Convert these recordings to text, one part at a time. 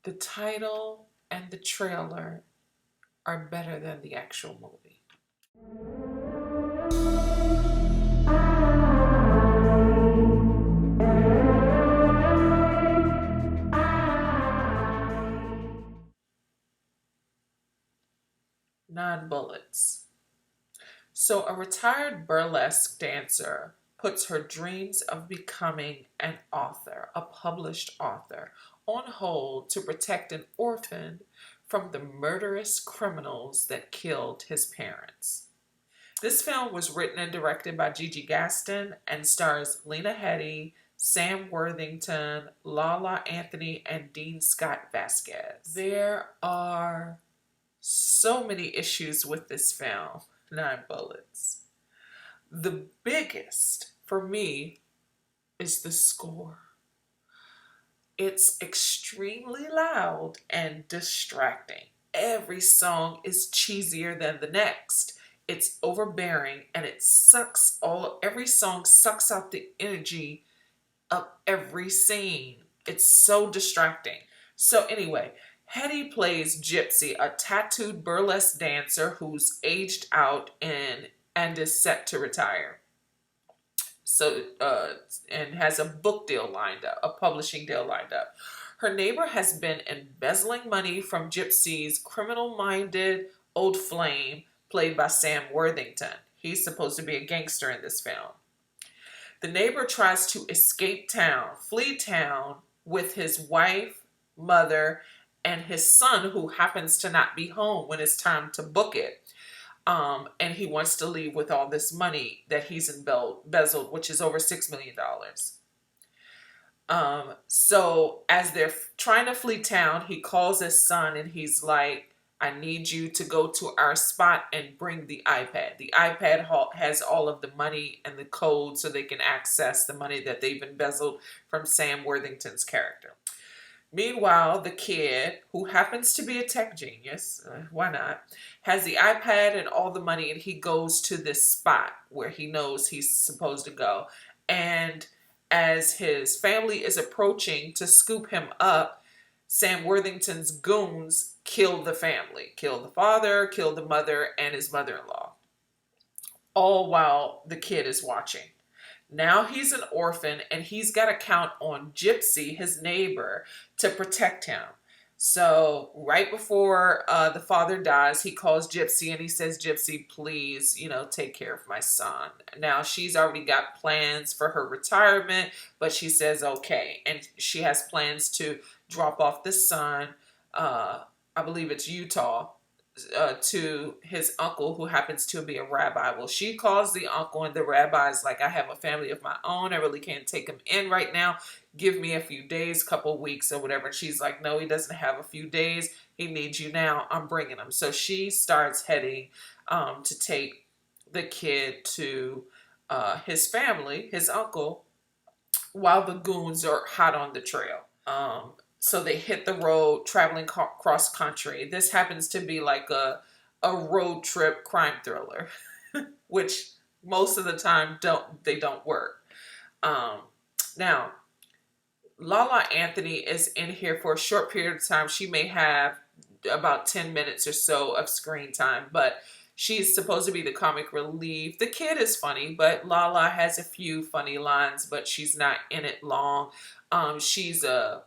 The title and the trailer are better than the actual movie. Nine bullets. So, a retired burlesque dancer puts her dreams of becoming an author, a published author, on hold to protect an orphan from the murderous criminals that killed his parents. This film was written and directed by Gigi Gaston and stars Lena Headey, Sam Worthington, Lala Anthony, and Dean Scott Vasquez. There are so many issues with this film, Nine Bullets. The biggest for me is the score. It's extremely loud and distracting. Every song is cheesier than the next. It's overbearing and every song sucks out the energy of every scene. It's so distracting. So anyway, Hetty plays Gypsy, a tattooed burlesque dancer who's aged out and is set to retire. So and has a book deal lined up, a publishing deal lined up. Her neighbor has been embezzling money from Gypsy's criminal-minded old flame, played by Sam Worthington. He's supposed to be a gangster in this film. The neighbor tries to flee town with his wife, mother, and his son, who happens to not be home when it's time to book it. And he wants to leave with all this money that he's embezzled, which is over $6 million. So as they're trying to flee town, he calls his son and he's like, I need you to go to our spot and bring the iPad. The iPad has all of the money and the code so they can access the money that they've embezzled from Sam Worthington's character. Meanwhile, the kid, who happens to be a tech genius, why not, has the iPad and all the money, and he goes to this spot where he knows he's supposed to go. And as his family is approaching to scoop him up, Sam Worthington's goons kill the family, kill the father, kill the mother, and his mother-in-law, all while the kid is watching. Now he's an orphan and he's got to count on Gypsy, his neighbor, to protect him. So right before the father dies, he calls Gypsy and he says, Gypsy, please, take care of my son. Now she's already got plans for her retirement, but she says, okay. And she has plans to drop off the son, I believe it's Utah, to his uncle, who happens to be a rabbi. Well, she calls the uncle and the rabbi's like, I have a family of my own. I really can't take him in right now. Give me a few days, couple weeks or whatever. And she's like, no, he doesn't have a few days. He needs you now. I'm bringing him. So she starts heading to take the kid to his family, his uncle, while the goons are hot on the trail. So they hit the road traveling cross country. This happens to be like a road trip crime thriller, which most of the time don't work. Now, Lala Anthony is in here for a short period of time. She may have about 10 minutes or so of screen time, but she's supposed to be the comic relief. The kid is funny, but Lala has a few funny lines, but she's not in it long. She's a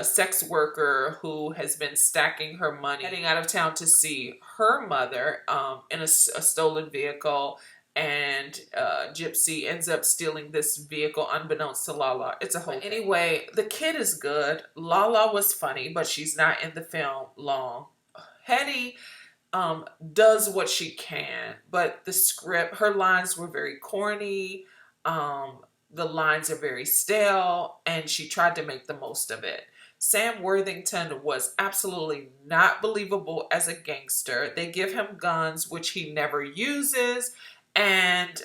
sex worker who has been stacking her money, heading out of town to see her mother in a stolen vehicle, and Gypsy ends up stealing this vehicle unbeknownst to Lala. It's a whole thing. Anyway, the kid is good. Lala was funny, but she's not in the film long. Hetty does what she can, but the script, her lines were very corny. The lines are very stale, and she tried to make the most of it. Sam Worthington was absolutely not believable as a gangster. They give him guns, which he never uses, and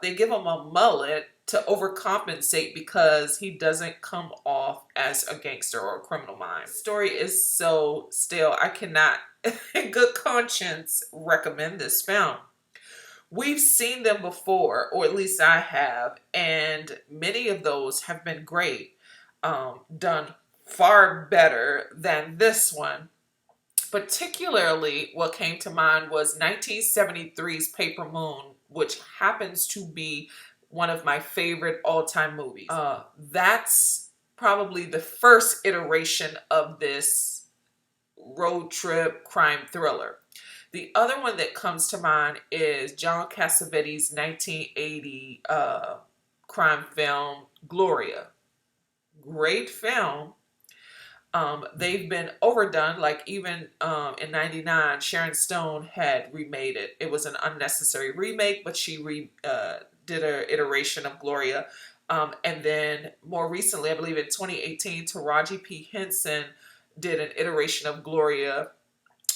they give him a mullet to overcompensate because he doesn't come off as a gangster or a criminal mind. The story is so stale. I cannot, in good conscience, recommend this film. We've seen them before, or at least I have, and many of those have been great, done far better than this one. Particularly, what came to mind was 1973's Paper Moon, which happens to be one of my favorite all-time movies. That's probably the first iteration of this road trip crime thriller. The other one that comes to mind is John Cassavetes' 1980 crime film, Gloria. Great film. They've been overdone. Like even in '99, Sharon Stone had remade it. It was an unnecessary remake, but she did an iteration of Gloria. And then more recently, I believe in 2018, Taraji P. Henson did an iteration of Gloria,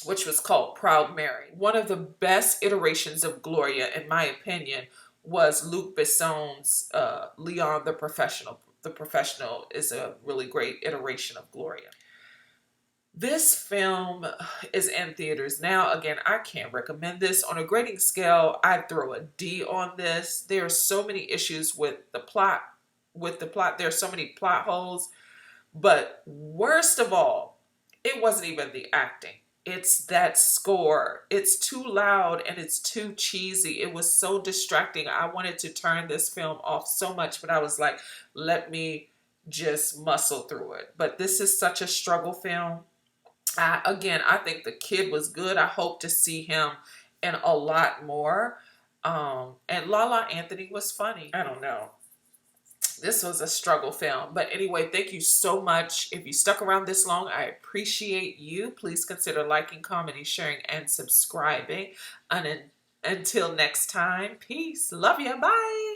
which was called Proud Mary. One of the best iterations of Gloria, in my opinion, was Luc Besson's Leon the Professional. The Professional is a really great iteration of Gloria. This film is in theaters now. Again, I can't recommend this. On a grading scale, I'd throw a D on this. There are so many issues with the plot. There are so many plot holes. But worst of all, it wasn't even the acting. It's that score. It's too loud and it's too cheesy. It was so distracting. I wanted to turn this film off so much, but I was like, let me just muscle through it. But this is such a struggle film. I think the kid was good. I hope to see him in a lot more. And Lala Anthony was funny. I don't know. This was a struggle film. But anyway, thank you so much. If you stuck around this long, I appreciate you. Please consider liking, commenting, sharing, and subscribing. And until next time, peace. Love you. Bye.